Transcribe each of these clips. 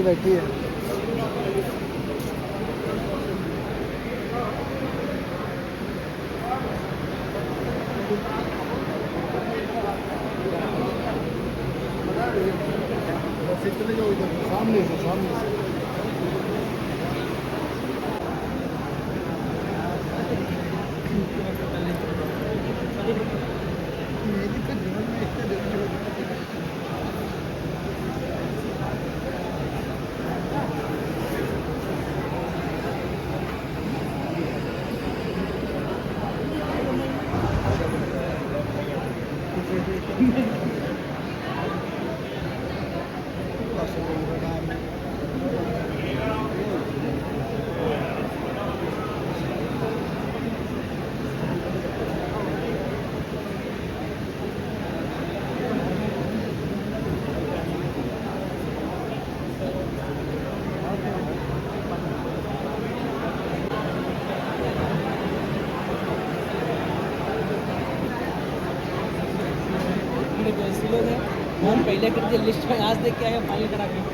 लड़की बैठी है। चले जाओ इधर सामने से, सामने से। हम पहले कर दिया लिस्ट में, आज देख के आए फाइनल करा के।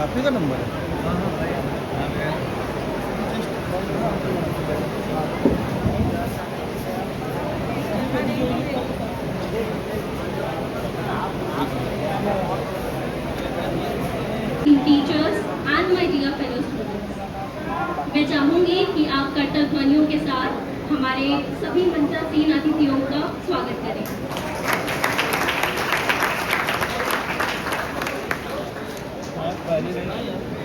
आप ही का नंबर है? Teachers and my dear fellow students, मैं चाहूंगी कि आप करतब ध्वनियों के साथ हमारे सभी मंचासीन अतिथियों का स्वागत करें।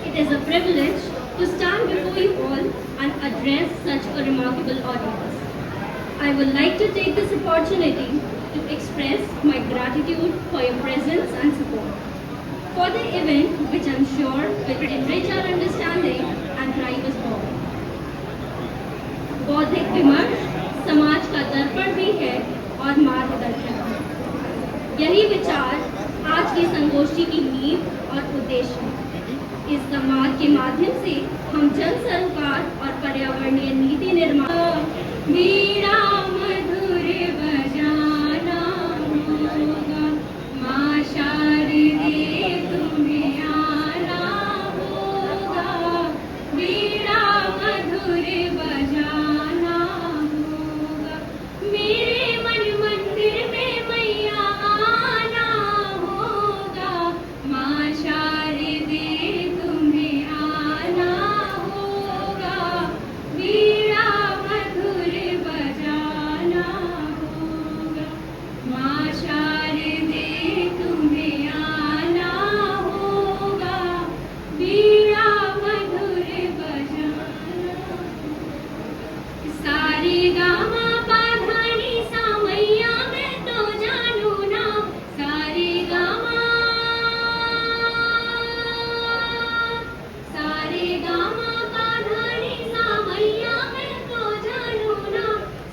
It is a privilege to stand before you all and address such a remarkable audience. I would like to take this opportunity to express my gratitude for your presence and support for the event, which I am sure will enrich our understanding and drive us forward. बौद्धिक विमर्श समाज का दर्पण भी है और मार्गदर्शन भी। यही विचार आज की संगोष्ठी की नींव और उद्देश्य है। इस संवाद के माध्यम से हम जन सरोकार और पर्यावरणीय नीति निर्माण वीरा मधुर बजाना होगा, माँ शारदे तुम्हें आना होगा, वीरा मधुर बजाना होगा, मेरे मन मंदिर में मैया आना होगा, माँ शारदे तुम्हें आना होगा, वीरा मधुर बजाना होगा, माँ शारदे तुम्हें आना होगा, वीरा मधुर बजाना। सारे गामा पाधानी सामैया मैं तो जानू ना, सारे गामा पाधानी सामैया मैं तो जानू ना,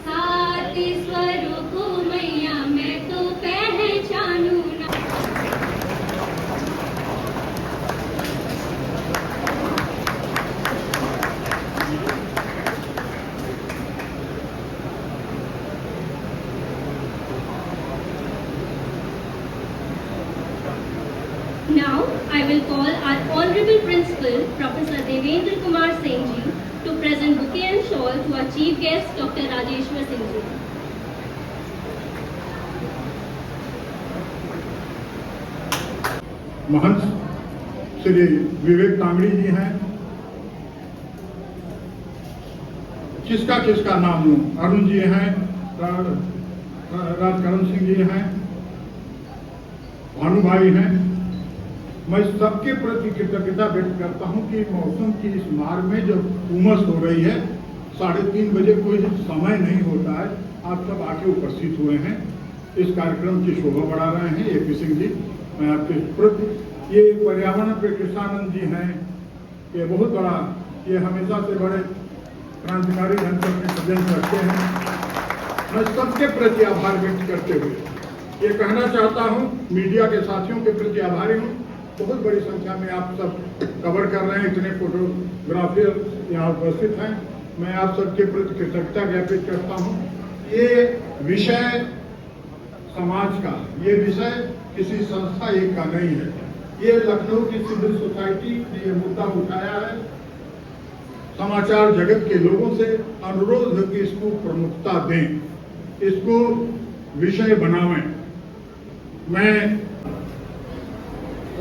सात स्वरों को मैया मैं तो पहचानू ना। Now, I will call our Honorable Principal, Professor Devendra Kumar Singh ji, to present bouquet and shawl to our Chief Guest, Dr. Rajeshwar Singh ji. महंत श्री विवेक तांगड़ी जी हैं, किसका नाम लूं, अरुण जी हैं, राजकरण सिंह जी हैं, भानु भाई हैं। मैं सबके प्रति कृतज्ञता व्यक्त करता हूं कि मौसम की इस मार में जब उमस हो रही है, 3:30 बजे कोई समय नहीं होता है, आप सब आके उपस्थित हुए हैं, इस कार्यक्रम की शोभा बढ़ा रहे हैं। AP सिंह जी, मैं आपके प्रति, ये पर्यावरण पे कृष्णानंद जी हैं, ये बहुत बड़ा, ये हमेशा से बड़े क्रांतिकारी ढंग से अपने प्रेजेंस रखते हैं। मैं सबके प्रति आभार व्यक्त करते हुए ये कहना चाहता हूँ, मीडिया के साथियों के प्रति आभारी हूँ। बहुत बड़ी संख्या में आप सब कवर कर रहे हैं, इतने फोटोग्राफर यहाँ उपस्थित हैं, मैं आप सबके प्रति कृतज्ञता ज्ञापित करता हूँ। ये विषय समाज का, ये विषय किसी संस्था एक का नहीं है, ये लखनऊ की सिविल सोसाइटी ने ये मुद्दा उठाया है। समाचार जगत के लोगों से अनुरोध है कि इसको प्रमुखता दें, इसको विषय बनावें। मैं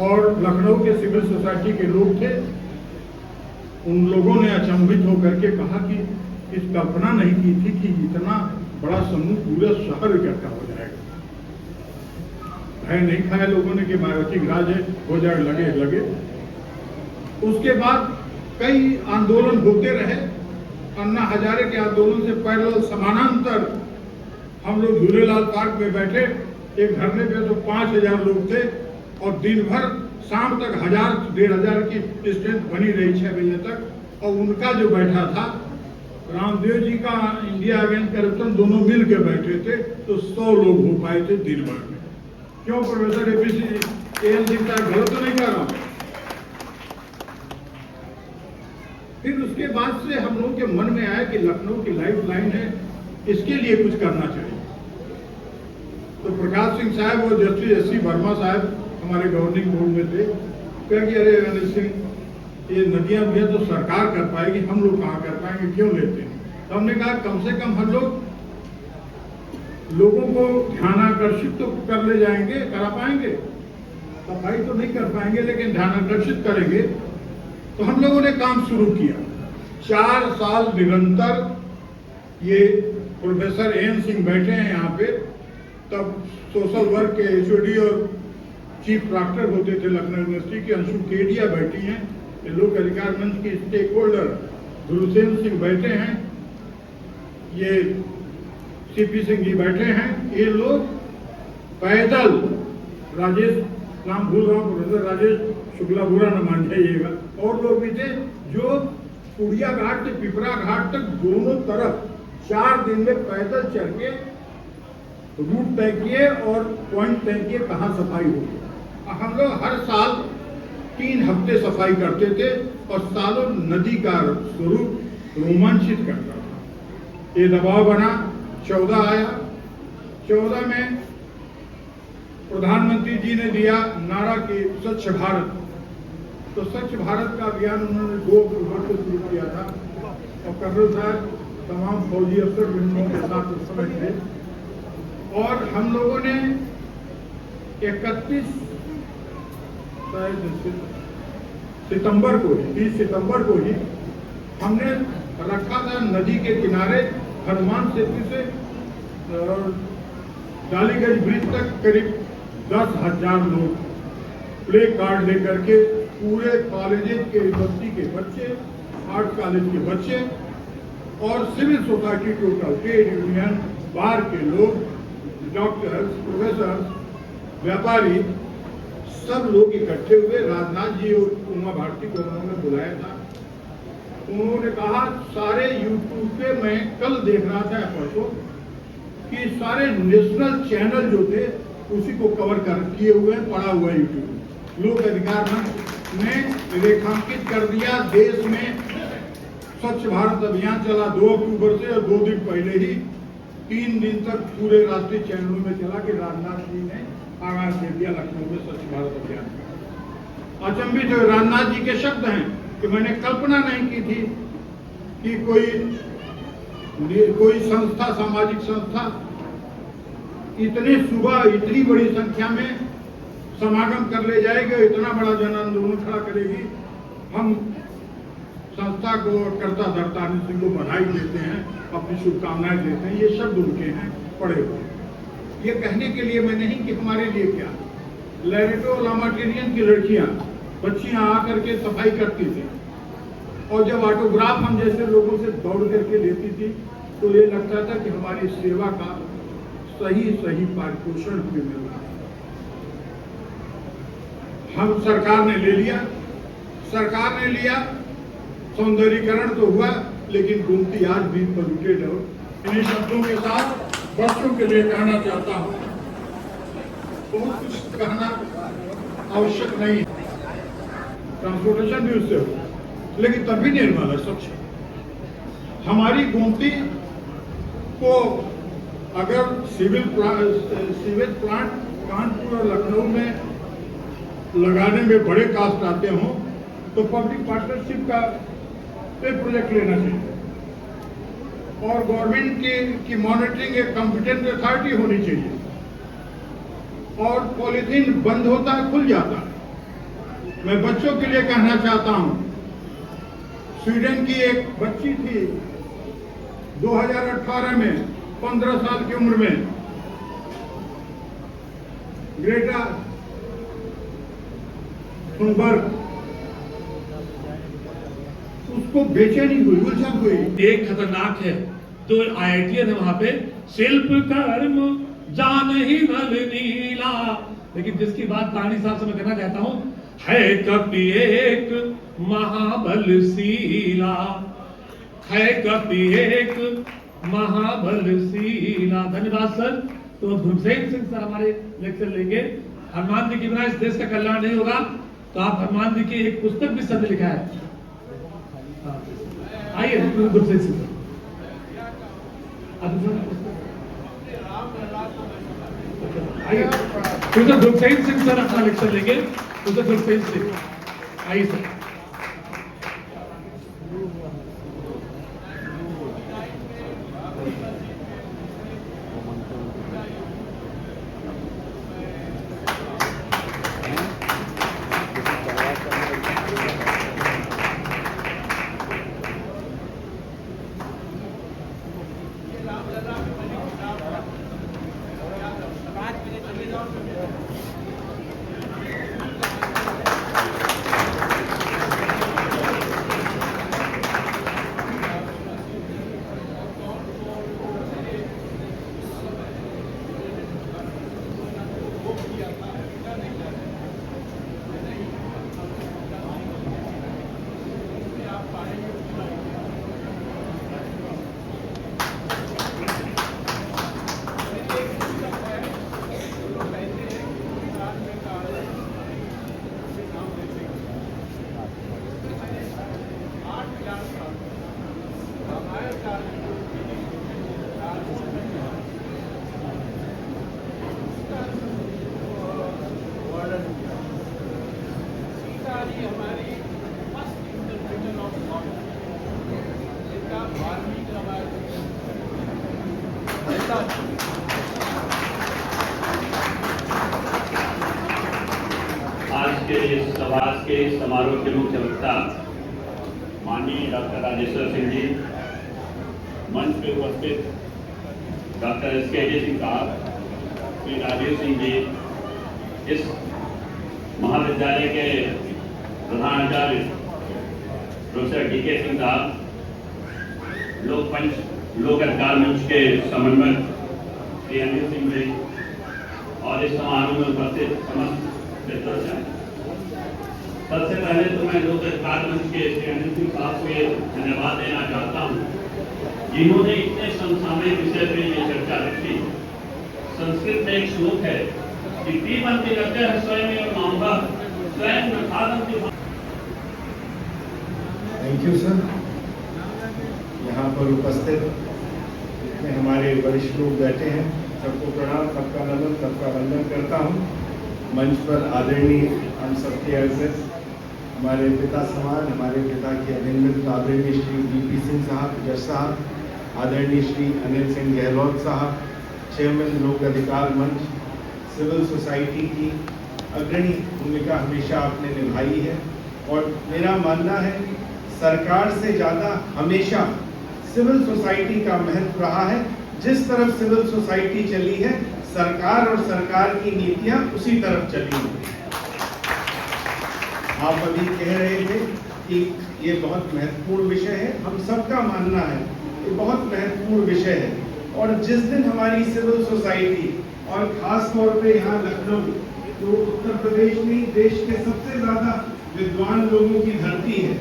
और लखनऊ के सिविल सोसाइटी के लोग थे, उन लोगों ने अचंभित होकर के कहा कि इस कल्पना नहीं की थी कि इतना बड़ा समूह पूरे शहर इकट्ठा हो जाएगा। भय नहीं खाया लोगों ने कि मायोटिक राज है, हो जाए, लगे। उसके बाद कई आंदोलन होते रहे। अन्ना हजारे के आंदोलन से पैरेलल समानांतर हम लोग झूलेलाल पार्क में बैठे, एक धरने पे तो 5000 लोग थे और दिन भर शाम तक 1000-1500 की स्ट्रेंथ बनी रही 6 बजे तक। और उनका जो बैठा था, रामदेव जी का इंडिया अगेंस्ट करप्शन, दोनों मिल के बैठे थे, तो 100 लोग हो पाए थे दिन भर में। क्यों प्रोफेसर AN सिंह साहब, गलत तो नहीं कर रहा हूं? फिर उसके बाद से हम लोगों के मन में आया कि लखनऊ की लाइफ लाइन है, इसके लिए कुछ करना चाहिए। तो प्रकाश सिंह साहब और जस्टिस SC वर्मा साहब हमारे गवर्निंग बोर्ड में थे, कहा कि अरे अनिल सिंह ये नदियां भी तो सरकार कर पाएगी, हम लोग कहाँ कर पाएंगे, क्यों लेते हैं। तो हमने कहा कम से कम हम लोगों को ध्यानाकर्षित तो कर ले जाएंगे, करा पाएंगे, सफाई तो नहीं कर पाएंगे लेकिन ध्यानाकर्षित करेंगे। तो हम लोगों ने काम शुरू किया। 4 साल निरंतर ये प्रोफेसर एन सिंह बैठे हैं यहाँ पे, तब सोशल वर्क के एचओडी और चीफ प्रॉक्टर होते थे लखनऊ यूनिवर्सिटी के, अंशु केडिया बैठी हैं, ये लोक अधिकार मंच की स्टेक होल्डर गुरुसेन सिंह बैठे हैं, ये सीपी सिंह जी बैठे हैं। ये लोग पैदल, राजेश नाम भूल रहा हूँ, प्रोफेसर राजेश शुक्ला, बुरा न मान जाइएगा, और लोग भी थे जो पुड़िया घाट से पिपरा घाट तक दोनों तरफ 4 दिन में पैदल चल के रूट तय किए और पॉइंट तय किए कहाँ सफाई होगी। हम लोग हर साल 3 हफ्ते सफाई करते थे और सालों नदी का स्वरूप रोमांचित करता था। ये दबाव बना, 14 आया, 14 में प्रधानमंत्री जी ने दिया नारा कि स्वच्छ भारत। तो स्वच्छ भारत का अभियान उन्होंने 2 अक्टूबर को शुरू किया था और कर्नल साहब तमाम फौजी अफसर बहनों के साथ उस समय थे, और हम लोगों ने 31 सितंबर को, 30 सितंबर को ही हमने रखा था नदी के किनारे हनुमान सेतु से डालीगंज ब्रिज तक करीब 10,000 लोग प्ले कार्ड लेकर के, पूरे कॉलेजेस के यूनिवर्सिटी के बच्चे, आर्ट कॉलेज के बच्चे और civil society total, trade union, bar के लोग, डॉक्टर्स, प्रोफेसर, व्यापारी, सब लोग इकट्ठे हुए। राजनाथ जी और उमा भारती को उन्होंने बुलाया था। उन्होंने कहा सारे यूट्यूब पे, मैं कल देख रहा था परसों, कि सारे नेशनल चैनल जो थे उसी को कवर कर किए हुए हैं, पड़ा हुआ है यूट्यूब। लोक अधिकार मंच ने रेखांकित कर दिया, देश में स्वच्छ भारत अभियान चला 2 अक्टूबर से, और 2 दिन पहले ही 3 दिन तक पूरे राष्ट्रीय चैनलों में चला कि राजनाथ जी ने आगाज दे दिया लखनऊ में स्वच्छ भारत अभियान का। अचंभित हुए, राजनाथ जी के शब्द हैं कि मैंने कल्पना नहीं की थी कि कोई संस्था, सामाजिक संस्था इतने सुबह इतनी बड़ी संख्या में समागम कर ले जाएगी, इतना बड़ा जन आंदोलन खड़ा करेगी। हम संस्था को, कर्ता धर्ता अनिल सिंह को बधाई देते हैं, अपनी शुभकामनाएं देते हैं। ये शब्द उनके हैं पड़े हुए। ये कहने के लिए मैं नहीं कि हमारे लिए क्या, लैरेटो लामाटेरियन की लड़कियां, बच्चियां आकर के सफाई करती थी, और जब ऑटोग्राफ हम जैसे लोगों से दौड़ करके लेती थी तो ये लगता था कि हमारी सेवा का सही पारितोषिक हमें मिल रहा है। हम सरकार ने ले लिया, सरकार ने लिया, सौंदर्यीकरण तो हुआ, लेकिन गोमती आज भी पॉल्यूटेड है। इन्हीं शब्दों के साथ बच्चों के लिए कहना चाहता हूँ, बहुत कुछ कहना आवश्यक नहीं है, ट्रांसपोर्टेशन भी उससे हो, लेकिन तभी निर्मल है, स्वच्छ है। हमारी गोमती को अगर सीवेज प्लांट कानपुर और लखनऊ में लगाने में बड़े कास्ट आते हों तो पब्लिक पार्टनरशिप का प्रोजेक्ट लेना चाहिए, और गवर्नमेंट की मॉनिटरिंग एक कॉम्पिटेंट अथॉरिटी होनी चाहिए, और पॉलीथीन बंद होता है, खुल जाता है। मैं बच्चों के लिए कहना चाहता हूं, स्वीडन की एक बच्ची थी 2018 में 15 साल की उम्र में, ग्रेटा थुनबर्ग, उसको बेचैनी हुई, उलझन हुई। एक खतरनाक है, तो आईआईटीएन है वहां पे, शिल्प कर्म जान ही नल नीला, लेकिन जिसकी बात तानी साहब से मैं कहना चाहता हूं, है कपि एक महाबल सीला, है कपि एक महाबल सीला। धन्यवाद सर। तो भूमसेन सिंह सर हमारे लेक्चर लेंगे। हनुमान जी के बिना इस देश का कल्याण नहीं होगा, तो आप हनुमान जी की एक पुस्तक भी सर ने लिखा है, आइए भूमसेन सिंह। आइए प्रोफेसर गुरसेन सिंह सर अपना लेक्चर लेंगे। प्रोफेसर गुरसेन सिंह आइए सर। आज के इस समाज के समारोह के मुख्य वक्ता माननीय डॉक्टर राजेश्वर सिंह जी, मंच पे उपस्थित डॉक्टर SKJ सिंह साहब, श्री राजीव सिंह जी, इस महाविद्यालय के प्रधानाचार्य प्रोफेसर DK सिंह साहब, लोक अधिकार मंच के समन्वयक श्री अनिल सिंह जी और इस समारोह में उपस्थित समस्त मित्रगण। सबसे पहले तो मैं लोक अधिकार मंच के श्री अनिल सिंह साहब को ये धन्यवाद देना चाहता हूँ, जिन्होंने इतने समसामयिक विषय पर ये चर्चा रखी। संस्कृत में एक श्लोक है कि पीबंती रखते हैं स्वयं और मांगा स्वयं न। Thank you sir. यहाँ पर उपस्थित जितने हमारे वरिष्ठ लोग बैठे हैं, सबको प्रणाम, सबका नमन, सबका वंदन करता हूँ। मंच पर आदरणीय हम सबके अग्रज, हमारे पिता समान, हमारे पिता के अभिनंदन आदरणीय श्री DP सिंह साहब, जज साहब, आदरणीय श्री अनिल सिंह गहलोत साहब, चेयरमैन लोक अधिकार मंच, सिविल सोसाइटी की अग्रणी भूमिका हमेशा आपने निभाई है। और मेरा मानना है सरकार से ज़्यादा हमेशा सिविल सोसाइटी का महत्व रहा है। जिस तरफ सिविल सोसाइटी चली है, सरकार और सरकार की नीतियां उसी तरफ चली हैं। आप अभी कह रहे थे कि ये बहुत महत्वपूर्ण विषय है, हम सबका मानना है ये बहुत महत्वपूर्ण विषय है। और जिस दिन हमारी सिविल सोसाइटी और खास तौर पे यहाँ लखनऊ, जो उत्तर प्रदेश में देश के सबसे ज्यादा विद्वान लोगों की धरती है,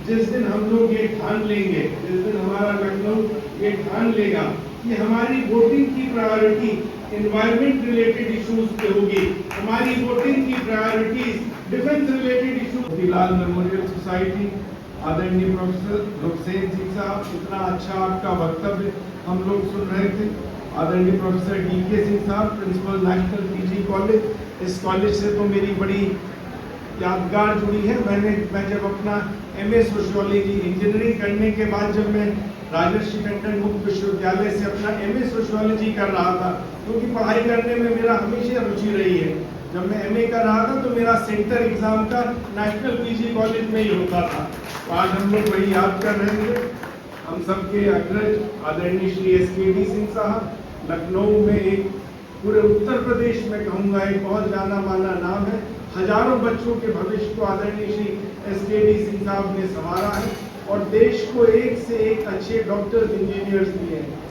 जिस दिन हम लोग ये ठान लेंगे, जिस दिन हमारा लखनऊ ये ठान लेगा कि हमारी वोटिंग की प्रायोरिटी एनवायरमेंट रिलेटेड इश्यूज पे होगी, हमारी वोटिंग की priorities defence related issues. Motilal memorial society, आदरणीय प्रोफेसर गुरसेन सिंह साहब, इतना अच्छा आपका वक्तव्य हम लोग सुन रहे थे। आदरणीय प्रोफेसर DK सिंह साहब, प्रिंसिपल नेशनल PG कॉलेज, इस कॉलेज से तो मेरी बड़ी यादगार जुड़ी है। मैं जब अपना MA सोशियोलॉजी इंजीनियरिंग करने के बाद जब मैं राजर्षि टंडन मुक्त विश्वविद्यालय से अपना MA सोशियोलॉजी कर रहा था, क्योंकि पढ़ाई करने में मेरा हमेशा रुचि रही है। जब मैं MA कर रहा था तो मेरा सेंटर एग्जाम का नेशनल PG कॉलेज में ही होता था। तो आज हम लोग वही याद कर रहे थे। हम सबके अग्रज आदरणीय श्री SKD सिंह साहब, लखनऊ में एक पूरे उत्तर प्रदेश में कहूँगा एक बहुत जाना माना नाम है। हजारों बच्चों के भविष्य को आदरणीय श्री SKD सिंह साहब ने संवारा है और देश को एक से एक अच्छे डॉक्टर्स, इंजीनियर्स दिए हैं।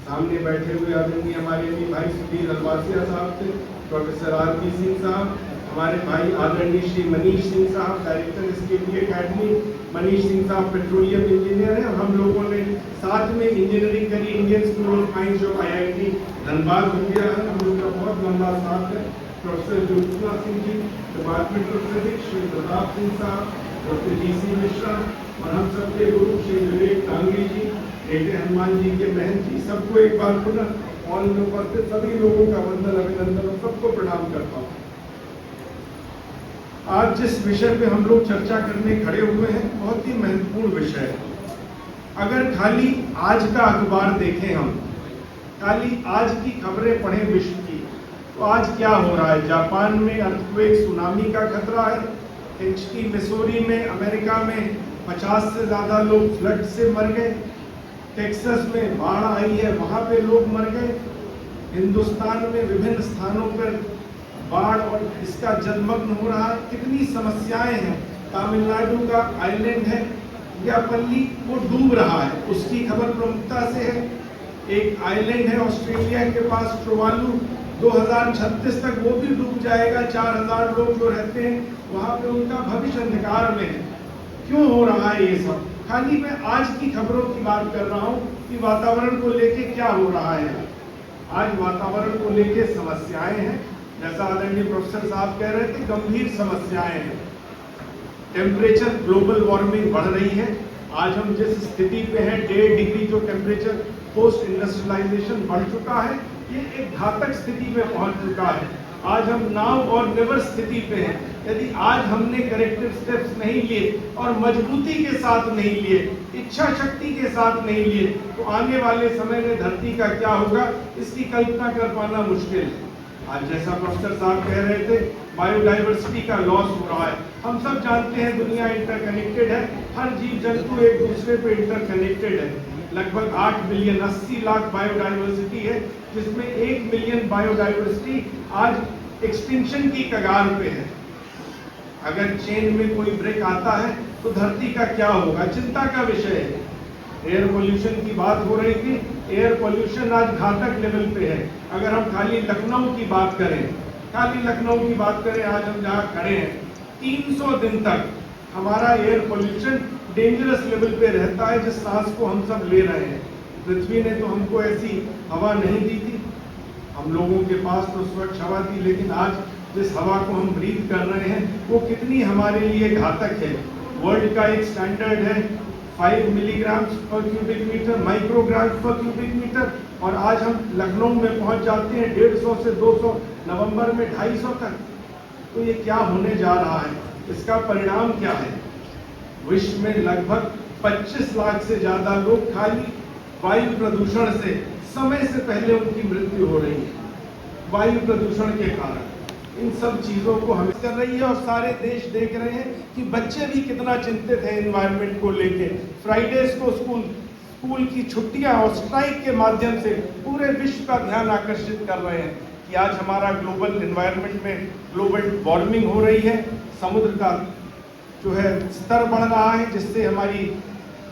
सामने बैठे हुए आदरणीय हमारे भी भाई सुधीर अलवासिया साहब थे, प्रोफेसर RP सिंह साहब, हमारे भाई आदरणीय श्री मनीष सिंह साहब, director SKD academy. Manish Singh साहब पेट्रोलियम इंजीनियर हैं और हम लोगों ने साथ में इंजीनियरिंग करी इंडियन स्कूल ऑफ माइंस जो IIT धनबाद हो गया है, हम लोग का बहुत लंबा साथ है। Professor Jyotsna Singh ji, department of physics, Shri Pratap Singh साहब, डॉक्टर GC मिश्रा और हम सबके गुरु श्री विवेक टांगरी जी, बेटे हनुमान जी के बहन जी, सबको एक बार पुनः हॉल में उपस्थित सभी लोगों का वंदन अभिनंदन और सबको प्रणाम करता हूँ। आज जिस विषय पे हम लोग चर्चा करने खड़े हुए हैं बहुत ही महत्वपूर्ण विषय है। अगर खाली आज का अखबार देखें, हम खाली आज की खबरें पढ़ें विश्व की, तो आज क्या हो रहा है? जापान में अर्थक्वेक सुनामी का खतरा है। HT मिसौरी में अमेरिका में 50 से ज़्यादा लोग फ्लड से मर गए। टेक्सास में बाढ़ आई है, वहाँ पे लोग मर गए। हिंदुस्तान में विभिन्न स्थानों पर बाढ़ और इसका जलमग्न हो रहा है। कितनी समस्याएं हैं। तमिलनाडु का आइलैंड है यापल्ली, वो डूब रहा है, उसकी खबर प्रमुखता से है। एक आइलैंड है ऑस्ट्रेलिया के पास ट्रोवालू, 2036 तक वो भी डूब जाएगा। 4000 लोग जो रहते हैं वहाँ पे उनका भविष्य अंधकार में है। क्यों हो रहा है ये सब? खाली मैं आज की खबरों की बात कर रहा हूँ कि वातावरण को लेके क्या हो रहा है। आज वातावरण को लेके समस्याएं हैं, जैसा आदरणीय प्रोफेसर साहब कह रहे थे, गंभीर समस्याएं हैं। टेम्परेचर, ग्लोबल वार्मिंग बढ़ रही है। आज हम जिस स्थिति पे हैं, 1.5 डिग्री जो टेम्परेचर पोस्ट इंडस्ट्रियलाइजेशन बढ़ चुका है, ये एक घातक स्थिति में पहुंच चुका है। आज हम नाउ और नेवर स्थिति पे हैं। यदि आज हमने करेक्टिव स्टेप्स नहीं लिए और मजबूती के साथ नहीं लिए, इच्छा शक्ति के साथ नहीं लिए, तो आने वाले समय में धरती का क्या होगा, इसकी कल्पना कर पाना मुश्किल है। आज जैसा प्रोफेसर साहब कह रहे थे, बायोडाइवर्सिटी का लॉस हो रहा है। हम सब जानते हैं दुनिया इंटरकनेक्टेड है, हर जीव जंतु एक दूसरे पे इंटरकनेक्टेड है। लगभग 8 बिलियन 80 लाख बायोडाइवर्सिटी है, जिसमें 1 मिलियन बायोडाइवर्सिटी आज एक्सटिंक्शन की कगार पे है। अगर चेन में कोई ब्रेक आता है तो धरती का क्या होगा, चिंता का विषय है। एयर पोल्यूशन की बात हो रही थी, एयर पोल्यूशन आज घातक लेवल पे है। अगर हम खाली लखनऊ की बात करें, आज हम जहाँ खड़े हैं, 300 दिन तक हमारा एयर पोल्यूशन डेंजरस लेवल पे रहता है, जिस सांस को हम सब ले रहे हैं। पृथ्वी ने तो हमको ऐसी हवा नहीं दी थी, हम लोगों के पास तो स्वच्छ हवा थी, लेकिन आज जिस हवा को हम ब्रीथ कर रहे हैं वो कितनी हमारे लिए घातक है। वर्ल्ड का एक स्टैंडर्ड है 5 मिलीग्राम पर क्यूबिक मीटर, माइक्रोग्राम पर क्यूबिक मीटर, और आज हम लखनऊ में पहुंच जाते हैं 150 से 200, नवंबर में 250 तक। तो ये क्या होने जा रहा है, इसका परिणाम क्या है? विश्व में लगभग 25 लाख से ज्यादा लोग खाली वायु प्रदूषण से समय से पहले उनकी मृत्यु हो रही है। वायु प्रदूषण के कारण इन सब चीजों को हमें कर रही है, और सारे देश देख रहे हैं कि बच्चे भी कितना चिंतित हैं एनवायरनमेंट को लेके। फ्राइडेज को स्कूल की छुट्टियां और स्ट्राइक के माध्यम से पूरे विश्व का ध्यान आकर्षित कर रहे हैं कि आज हमारा ग्लोबल एनवायरनमेंट में ग्लोबल वार्मिंग हो रही है। समुद्र का जो है स्तर बढ़ रहा है, जिससे हमारी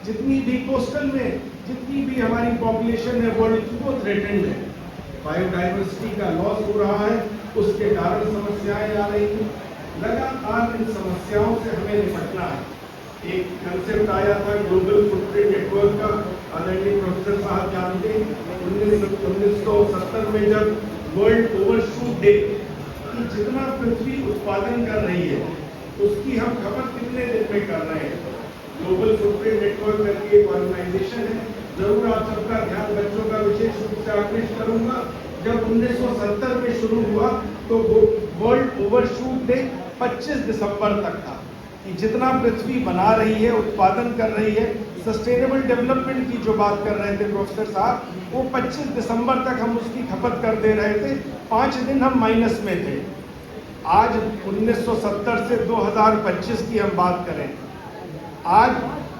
जितनी भी कोस्टल में जितनी भी हमारी पॉपुलेशन है वर्ल्ड की, वो थ्रेटेंड है। बायोडाइवर्सिटी का लॉस हो रहा है, उसके कारण समस्याएं आ रही हैं। लगातार इन समस्याओं से हमें निपटना है। एक कंसेप्ट आया था ग्लोबल फुटप्रिंट नेटवर्क का, आदरणीय प्रोफेसर साहब जानते हैं, 1970 में जब वर्ल्ड ओवरशूट डे कि जितना पृथ्वी उत्पादन कर रही है उसकी हम खपत कितने दिन में कर रहे हैं। ग्लोबल फुटप्रिंट नेटवर्क करके एक ऑर्गेनाइजेशन है, जरूर आप सबका ध्यान बच्चों का विशेष रूप से आकृष्ट करूंगा। जब 1970 में शुरू हुआ तो वर्ल्ड ओवरशूट डे 25 दिसंबर तक था कि जितना पृथ्वी बना रही है, उत्पादन कर रही है, सस्टेनेबल डेवलपमेंट की जो बात कर रहे थे प्रोफेसर साहब, वो 25 दिसंबर तक हम उसकी खपत कर दे रहे थे। 5 दिन हम माइनस में थे। आज 1970 से 2025 की हम बात करें, आज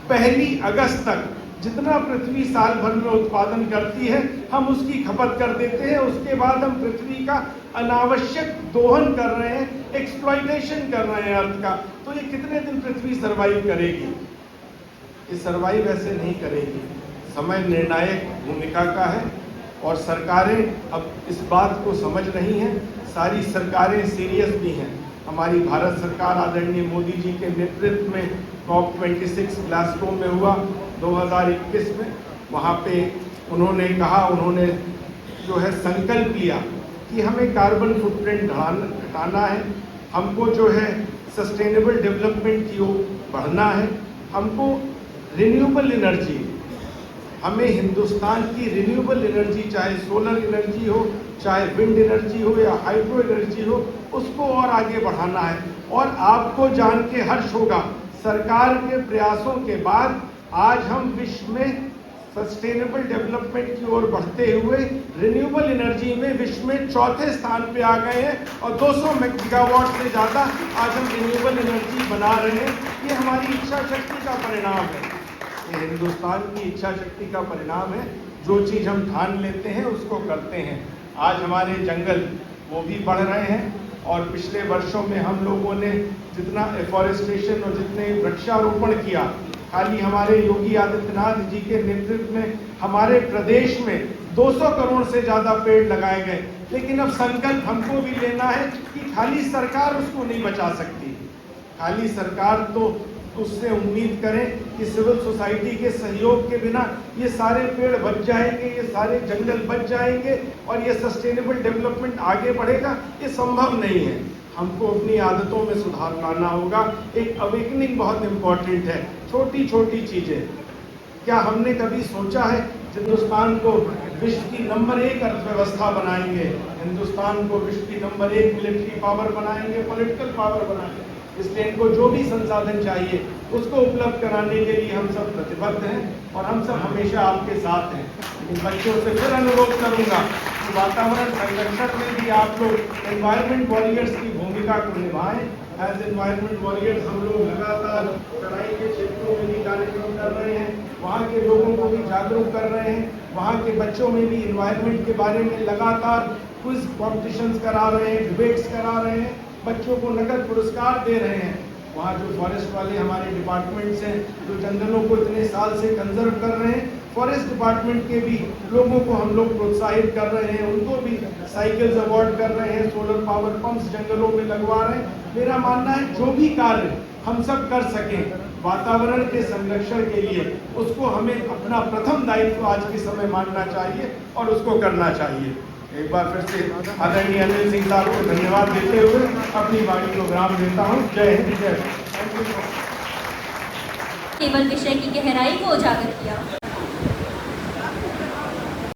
1 अगस्त तक जितना पृथ्वी साल भर में उत्पादन करती है हम उसकी खपत कर देते हैं। उसके बाद हम पृथ्वी का अनावश्यक दोहन कर रहे हैं, एक्सप्लॉइटेशन कर रहे हैं अर्थ का। तो ये कितने दिन पृथ्वी सर्वाइव करेगी? ये सर्वाइव ऐसे नहीं करेगी। समय निर्णायक भूमिका का है और सरकारें अब इस बात को समझ रही हैं। सारी सरकारें सीरियस भी हैं। हमारी भारत सरकार आदरणीय मोदी जी के नेतृत्व में COP26 ग्लासगो में हुआ 2021 में, वहाँ पे उन्होंने कहा, उन्होंने जो है संकल्प लिया कि हमें कार्बन फुटप्रिंट घटाना है, हमको जो है सस्टेनेबल डेवलपमेंट की ओर बढ़ना है, हमको रिन्यूएबल एनर्जी, हमें हिंदुस्तान की रिन्यूएबल एनर्जी, चाहे सोलर एनर्जी हो, चाहे विंड एनर्जी हो या हाइड्रो एनर्जी हो, उसको और आगे बढ़ाना है। और आपको जान के हर्ष होगा, सरकार के प्रयासों के बाद आज हम विश्व में सस्टेनेबल डेवलपमेंट की ओर बढ़ते हुए रिन्यूएबल एनर्जी में विश्व में चौथे स्थान पे आ गए हैं और 200 मेगावाट से ज़्यादा आज हम रिन्यूएबल एनर्जी बना रहे हैं। ये हमारी इच्छा शक्ति का परिणाम है, ये हिंदुस्तान की इच्छा शक्ति का परिणाम है। जो चीज़ हम ठान लेते हैं उसको करते हैं। आज हमारे जंगल वो भी बढ़ रहे हैं और पिछले वर्षों में हम लोगों ने जितना एफॉरेस्टेशन और जितने वृक्षारोपण किया, खाली हमारे योगी आदित्यनाथ जी के नेतृत्व में हमारे प्रदेश में 200 करोड़ से ज़्यादा पेड़ लगाए गए। लेकिन अब संकल्प हमको भी लेना है कि खाली सरकार उसको नहीं बचा सकती। खाली सरकार तो उससे उम्मीद करें कि सिविल सोसाइटी के सहयोग के बिना ये सारे पेड़ बच जाएंगे, ये सारे जंगल बच जाएंगे और ये सस्टेनेबल डेवलपमेंट आगे बढ़ेगा, ये संभव नहीं है। हमको अपनी आदतों में सुधार लाना होगा। एक अवेकनिंग बहुत इम्पोर्टेंट है, छोटी छोटी चीज़ें। क्या हमने कभी सोचा है हिंदुस्तान को विश्व की नंबर 1 अर्थव्यवस्था बनाएंगे, हिंदुस्तान को विश्व की नंबर 1 मिलिट्री पावर बनाएंगे, पॉलिटिकल पावर बनाएंगे। इसलिए इनको जो भी संसाधन चाहिए उसको उपलब्ध कराने के लिए हम सब प्रतिबद्ध हैं और हम सब हमेशा आपके साथ हैं। इन बच्चों से फिर अनुरोध करूंगा कि वातावरण संरक्षण में भी आप लोग एनवायरमेंट वॉरियर्स की भूमिका को निभाएं। एज एनवायरमेंट वॉरियर्स हम लोग लगातार तराई के क्षेत्रों में भी कार्यक्रम कर रहे हैं, वहाँ के लोगों को भी जागरूक कर रहे हैं, वहाँ के बच्चों में भी एनवायरमेंट के बारे में लगातार क्विज कॉम्पिटिशन्स करा रहे हैं, डिबेट्स करा रहे हैं, बच्चों को नगद पुरस्कार दे रहे हैं। वहाँ जो फॉरेस्ट वाले हमारे डिपार्टमेंट्स हैं जो जंगलों को इतने साल से कंजर्व कर रहे हैं, फॉरेस्ट डिपार्टमेंट के भी लोगों को हम लोग प्रोत्साहित कर रहे हैं, उनको भी साइकिल्स अवार्ड कर रहे हैं, सोलर पावर पंप्स जंगलों में लगवा रहे हैं। मेरा मानना है जो भी कार्य हम सब कर सकें वातावरण के संरक्षण के लिए, उसको हमें अपना प्रथम दायित्व आज के समय मानना चाहिए और उसको करना चाहिए। एक बार फिर से आदरणीय अनिल सिंह साहब को धन्यवाद देते हुए अपनी वाणी को विराम देता हूँ। जय हिंद, जय। केवल विषय की गहराई को उजागर किया।